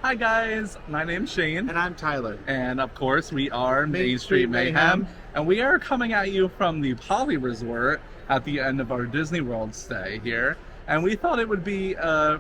Hi guys, my name's Shane. And I'm Tyler. And of course we are Main Street Mayhem. And we are coming at you from the Poly Resort at the end of our Disney World stay here. And we thought it would be a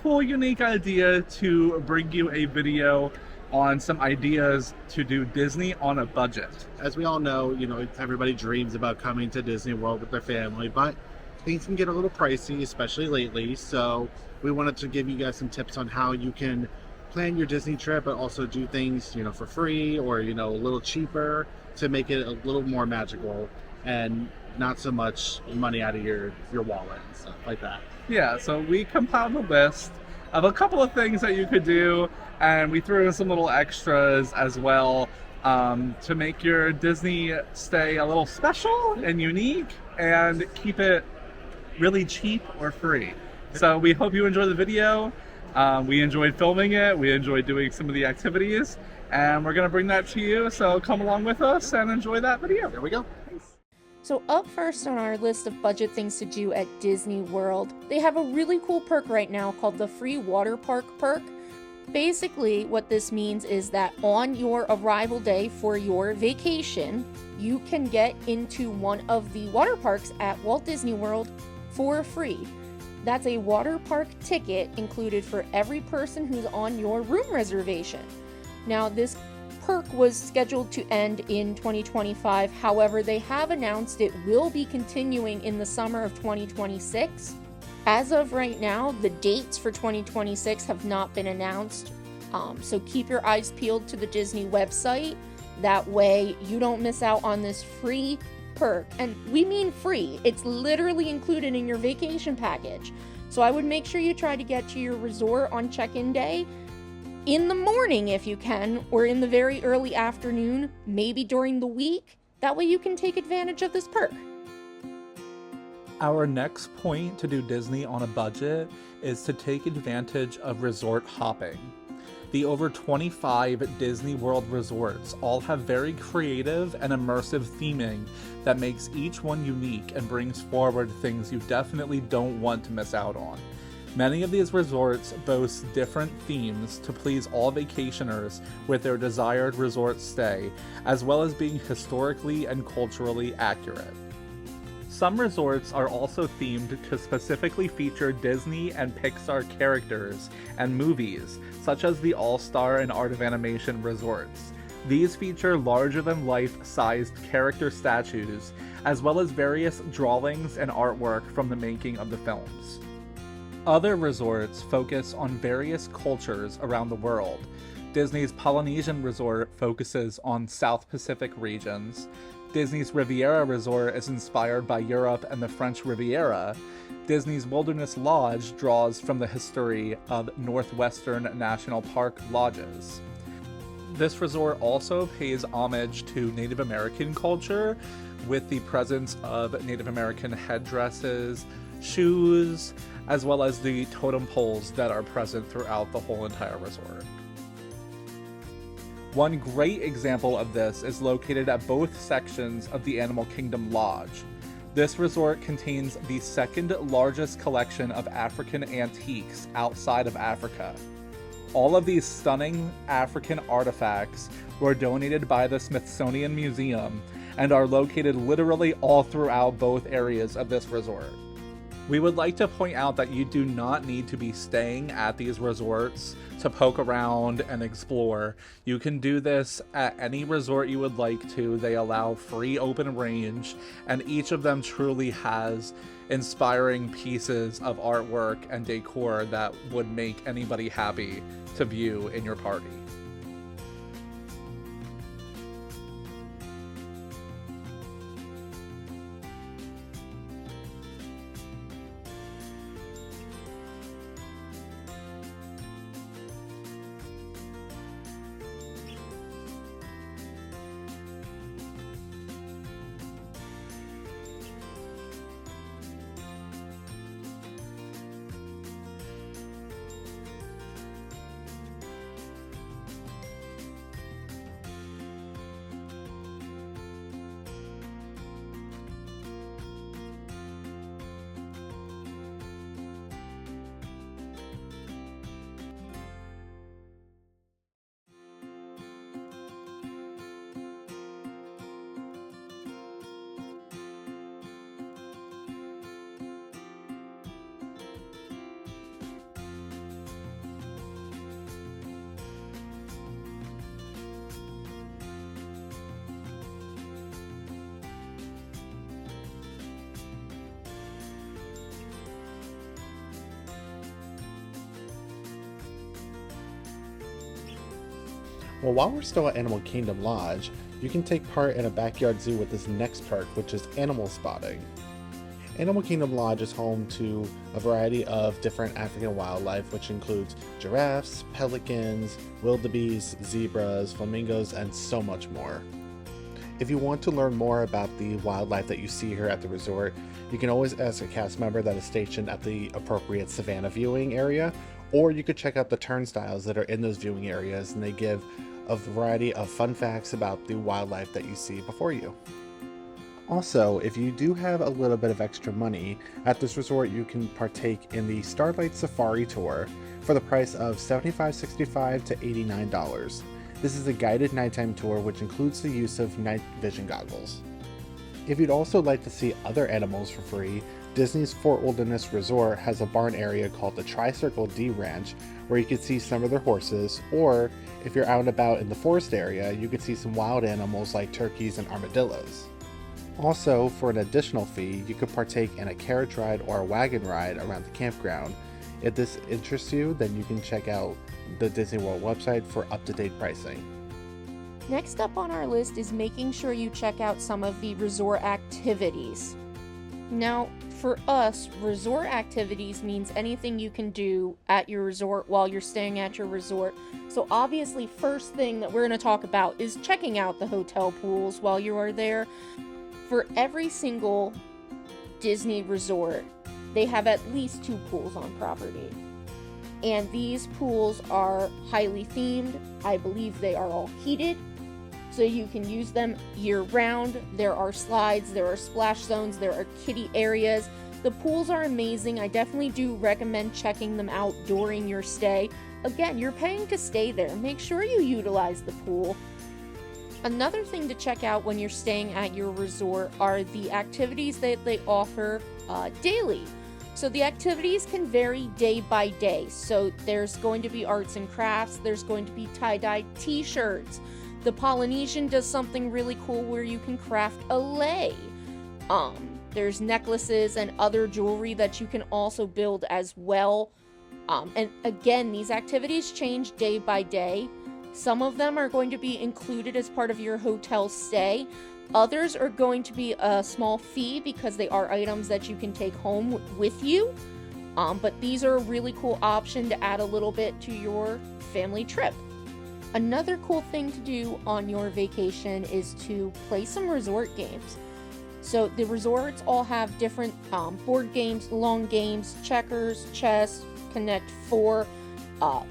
cool, unique idea to bring you a video on some ideas to do Disney on a budget. As we all know, everybody dreams about coming to Disney World with their family, but things can get a little pricey, especially lately. So we wanted to give you guys some tips on how you can plan your Disney trip, but also do things, for free or, a little cheaper to make it a little more magical and not so much money out of your wallet and stuff like that. Yeah, so we compiled a list of a couple of things that you could do, and we threw in some little extras as well to make your Disney stay a little special and unique and keep it really cheap or free. So we hope you enjoy the video. We enjoyed filming it. We enjoyed doing some of the activities, and we're going to bring that to you. So come along with us and enjoy that video. There we go. So up first on our list of budget things to do at Disney World, they have a really cool perk right now called the Free Water Park perk. Basically, what this means is that on your arrival day for your vacation, you can get into one of the water parks at Walt Disney World for free. That's a water park ticket included for every person who's on your room reservation. Now, this perk was scheduled to end in 2025. However, they have announced it will be continuing in the summer of 2026. As of right now, the dates for 2026 have not been announced. So keep your eyes peeled to the Disney website. That way you don't miss out on this free perk. And we mean free. It's literally included in your vacation package. So I would make sure you try to get to your resort on check-in day in the morning if you can, or in the very early afternoon, maybe during the week. That way you can take advantage of this perk. Our next point to do Disney on a budget is to take advantage of resort hopping. The over 25 Disney World resorts all have very creative and immersive theming that makes each one unique and brings forward things you definitely don't want to miss out on. Many of these resorts boast different themes to please all vacationers with their desired resort stay, as well as being historically and culturally accurate. Some resorts are also themed to specifically feature Disney and Pixar characters and movies, such as the All-Star and Art of Animation resorts. These feature larger-than-life sized character statues, as well as various drawings and artwork from the making of the films. Other resorts focus on various cultures around the world. Disney's Polynesian Resort focuses on South Pacific regions. Disney's Riviera Resort is inspired by Europe and the French Riviera. Disney's Wilderness Lodge draws from the history of Northwestern National Park lodges. This resort also pays homage to Native American culture with the presence of Native American headdresses, shoes, as well as the totem poles that are present throughout the whole entire resort. One great example of this is located at both sections of the Animal Kingdom Lodge. This resort contains the second largest collection of African antiques outside of Africa. All of these stunning African artifacts were donated by the Smithsonian Museum and are located literally all throughout both areas of this resort. We would like to point out that you do not need to be staying at these resorts to poke around and explore. You can do this at any resort you would like to. They allow free open range, and each of them truly has inspiring pieces of artwork and decor that would make anybody happy to view in your party. Well, while we're still at Animal Kingdom Lodge, you can take part in a backyard zoo with this next perk, which is animal spotting. Animal Kingdom Lodge is home to a variety of different African wildlife, which includes giraffes, pelicans, wildebeests, zebras, flamingos, and so much more. If you want to learn more about the wildlife that you see here at the resort, you can always ask a cast member that is stationed at the appropriate Savannah viewing area, or you could check out the turnstiles that are in those viewing areas, and they give a variety of fun facts about the wildlife that you see before you. Also, if you do have a little bit of extra money, at this resort you can partake in the Starlight Safari Tour for the price of $75.65 to $89. This is a guided nighttime tour which includes the use of night vision goggles. If you'd also like to see other animals for free, Disney's Fort Wilderness Resort has a barn area called the Tri-Circle D Ranch where you can see some of their horses, or if you're out and about in the forest area, you can see some wild animals like turkeys and armadillos. Also, for an additional fee, you could partake in a carriage ride or a wagon ride around the campground. If this interests you, then you can check out the Disney World website for up-to-date pricing. Next up on our list is making sure you check out some of the resort activities. Now, for us, resort activities means anything you can do at your resort while you're staying at your resort. So obviously, first thing that we're going to talk about is checking out the hotel pools while you are there. For every single Disney resort, they have at least 2 pools on property. And these pools are highly themed. I believe they are all heated, so you can use them year-round. There are slides, there are splash zones, there are kiddie areas. The pools are amazing. I definitely do recommend checking them out during your stay. Again, you're paying to stay there. Make sure you utilize the pool. Another thing to check out when you're staying at your resort are the activities that they offer daily. So the activities can vary day by day. So there's going to be arts and crafts, there's going to be tie-dye t-shirts. The Polynesian does something really cool where you can craft a lei. There's necklaces and other jewelry that you can also build as well. And again, these activities change day by day. Some of them are going to be included as part of your hotel stay. Others are going to be a small fee because they are items that you can take home with you. But these are a really cool option to add a little bit to your family trip. Another cool thing to do on your vacation is to play some resort games. So the resorts all have different board games, long games, checkers, chess, Connect 4,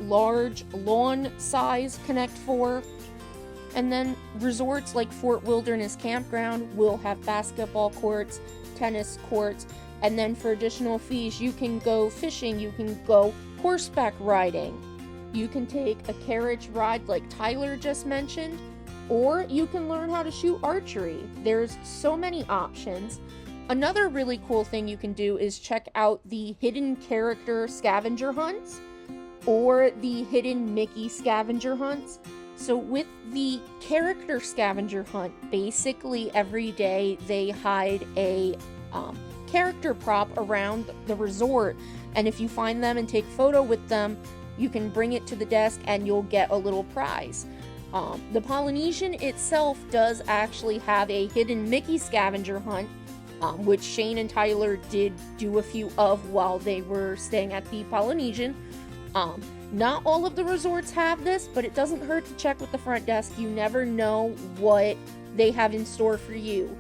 large lawn size Connect 4. And then resorts like Fort Wilderness Campground will have basketball courts, tennis courts, and then for additional fees, you can go fishing, you can go horseback riding, you can take a carriage ride like Tyler just mentioned, or you can learn how to shoot archery. There's so many options. Another really cool thing you can do is check out the hidden character scavenger hunts or the hidden Mickey scavenger hunts. So with the character scavenger hunt, basically every day they hide a character prop around the resort, and if you find them and take a photo with them, you can bring it to the desk and you'll get a little prize. The Polynesian itself does actually have a hidden Mickey scavenger hunt, which Shane and Tyler did do a few of while they were staying at the Polynesian. Not all of the resorts have this, but it doesn't hurt to check with the front desk. You never know what they have in store for you.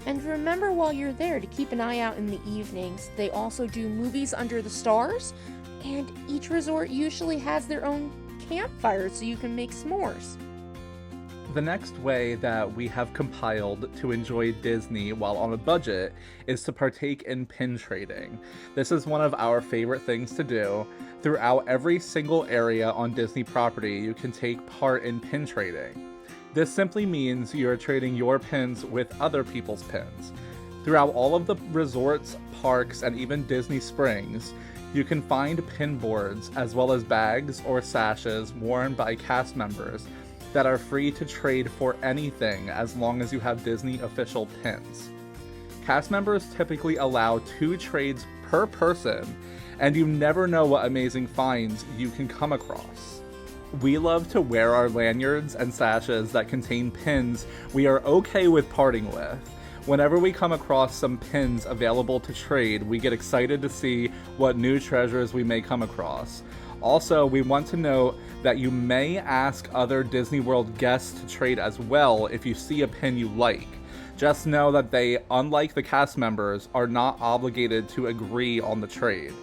And remember while you're there to keep an eye out in the evenings. They also do movies under the stars, and each resort usually has their own campfire so you can make s'mores. The next way that we have compiled to enjoy Disney while on a budget is to partake in pin trading. This is one of our favorite things to do. Throughout every single area on Disney property, you can take part in pin trading. This simply means you're trading your pins with other people's pins. Throughout all of the resorts, parks, and even Disney Springs, you can find pin boards as well as bags or sashes worn by cast members that are free to trade for anything as long as you have Disney official pins. Cast members typically allow 2 trades per person, and you never know what amazing finds you can come across. We love to wear our lanyards and sashes that contain pins we are okay with parting with. Whenever we come across some pins available to trade, we get excited to see what new treasures we may come across. Also, we want to note that you may ask other Disney World guests to trade as well if you see a pin you like. Just know that they, unlike the cast members, are not obligated to agree on the trade.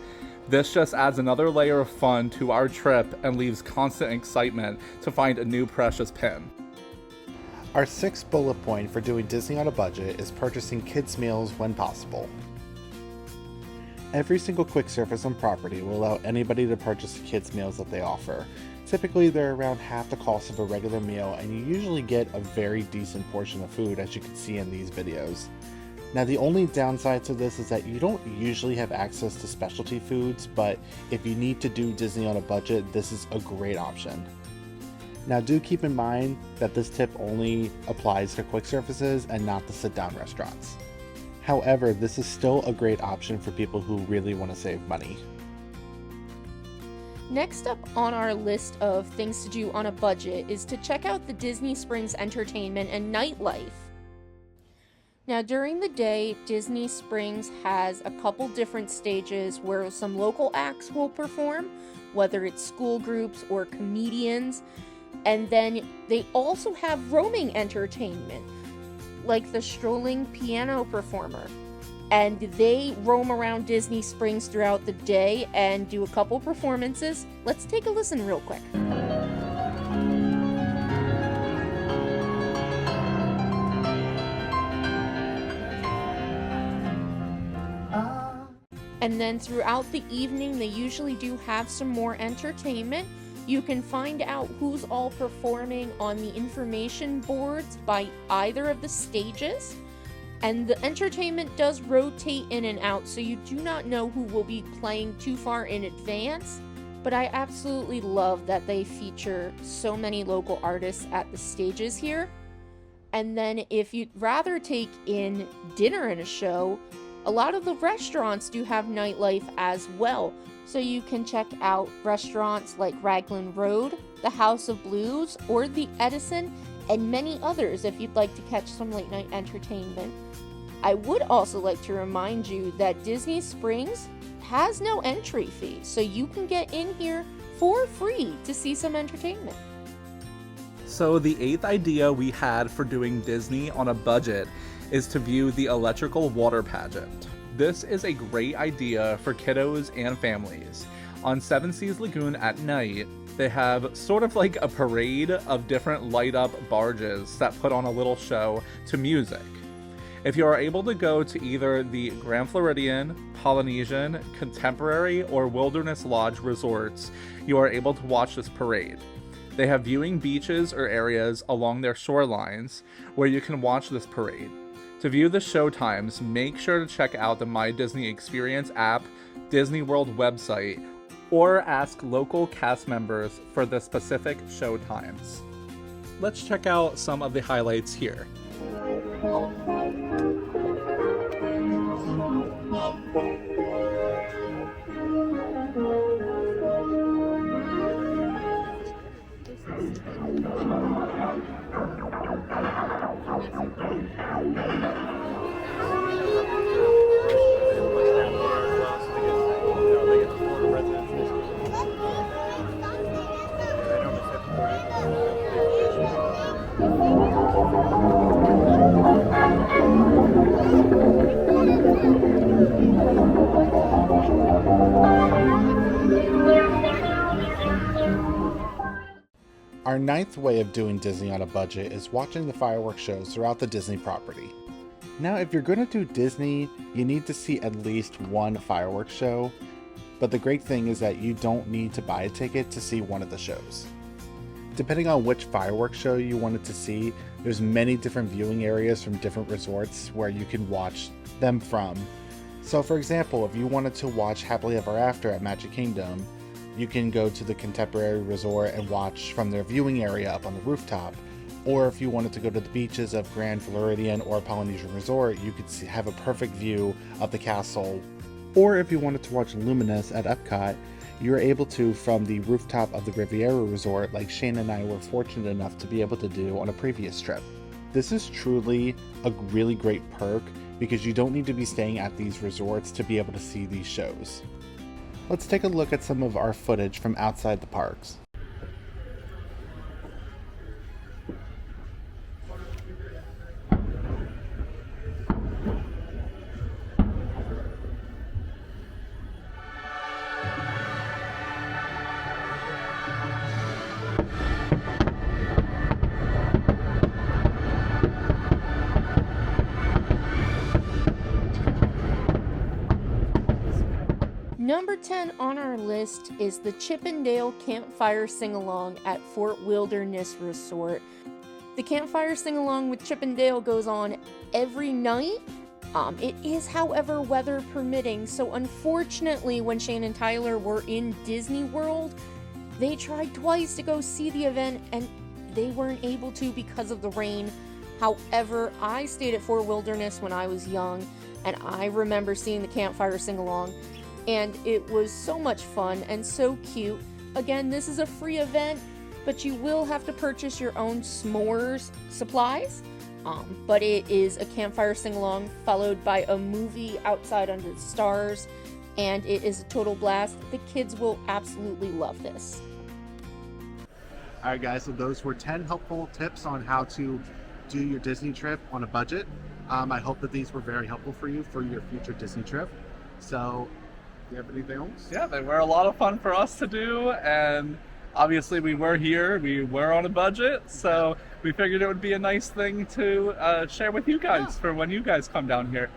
This just adds another layer of fun to our trip and leaves constant excitement to find a new precious pin. Our sixth bullet point for doing Disney on a budget is purchasing kids' meals when possible. Every single quick service on property will allow anybody to purchase the kids' meals that they offer. Typically, they're around half the cost of a regular meal, and you usually get a very decent portion of food, as you can see in these videos. Now, the only downside to this is that you don't usually have access to specialty foods, but if you need to do Disney on a budget, this is a great option. Now, do keep in mind that this tip only applies to quick services and not the sit-down restaurants. However, this is still a great option for people who really want to save money. Next up on our list of things to do on a budget is to check out the Disney Springs entertainment and nightlife. Now, during the day, Disney Springs has a couple different stages where some local acts will perform, whether it's school groups or comedians, and then they also have roaming entertainment, like the strolling piano performer. And they roam around Disney Springs throughout the day and do a couple performances. Let's take a listen real quick. And then throughout the evening, they usually do have some more entertainment. You can find out who's all performing on the information boards by either of the stages. And the entertainment does rotate in and out, so you do not know who will be playing too far in advance. But I absolutely love that they feature so many local artists at the stages here. And then if you'd rather take in dinner and a show, a lot of the restaurants do have nightlife as well. So you can check out restaurants like Raglan Road, the House of Blues, or the Edison, and many others if you'd like to catch some late night entertainment. I would also like to remind you that Disney Springs has no entry fee, so you can get in here for free to see some entertainment. So the eighth idea we had for doing Disney on a budget is to view the electrical water pageant. This is a great idea for kiddos and families. On Seven Seas Lagoon at night, they have sort of like a parade of different light up barges that put on a little show to music. If you are able to go to either the Grand Floridian, Polynesian, Contemporary, or Wilderness Lodge resorts, you are able to watch this parade. They have viewing beaches or areas along their shorelines where you can watch this parade. To view the show times, make sure to check out the My Disney Experience app, Disney World website, or ask local cast members for the specific show times. Let's check out some of the highlights here. Our ninth way of doing Disney on a budget is watching the fireworks shows throughout the Disney property. Now, if you're going to do Disney, you need to see at least one fireworks show, but the great thing is that you don't need to buy a ticket to see one of the shows. Depending on which fireworks show you wanted to see, there's many different viewing areas from different resorts where you can watch them from. So for example, if you wanted to watch Happily Ever After at Magic Kingdom, you can go to the Contemporary Resort and watch from their viewing area up on the rooftop. Or if you wanted to go to the beaches of Grand Floridian or Polynesian Resort, you could have a perfect view of the castle. Or if you wanted to watch Luminous at Epcot, You're able to from the rooftop of the Riviera Resort like Shane and I were fortunate enough to be able to do on a previous trip. This is truly a really great perk because you don't need to be staying at these resorts to be able to see these shows. Let's take a look at some of our footage from outside the parks. Number 10 on our list is the Chippendale Campfire Sing-Along at Fort Wilderness Resort. The Campfire Sing-Along with Chippendale goes on every night. It is, however, weather permitting, so unfortunately when Shane and Tyler were in Disney World, they tried twice to go see the event and they weren't able to because of the rain. However, I stayed at Fort Wilderness when I was young, and I remember seeing the Campfire Sing-Along, and it was so much fun and so cute. Again, this is a free event, but you will have to purchase your own s'mores supplies. But it is a campfire sing-along followed by a movie outside under the stars, and it is a total blast. The kids will absolutely love this. All right, guys, so those were 10 helpful tips on how to do your Disney trip on a budget. I hope that these were very helpful for you for your future Disney trip. So, do you have anything else? Yeah, they were a lot of fun for us to do, and obviously we were here, we were on a budget, so we figured it would be a nice thing to share with you guys for when you guys come down here.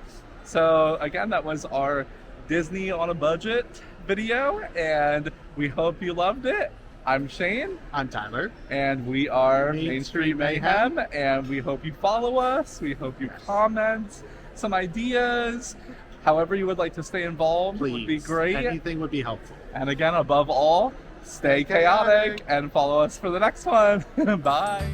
So again, that was our Disney on a budget video, and we hope you loved it. I'm Shane. I'm Tyler. And we are Main Street Mayhem, and we hope you follow us. We hope you comment some ideas. However you would like to stay involved would be great. Anything would be helpful. And again, above all, stay chaotic and follow us for the next one. Bye.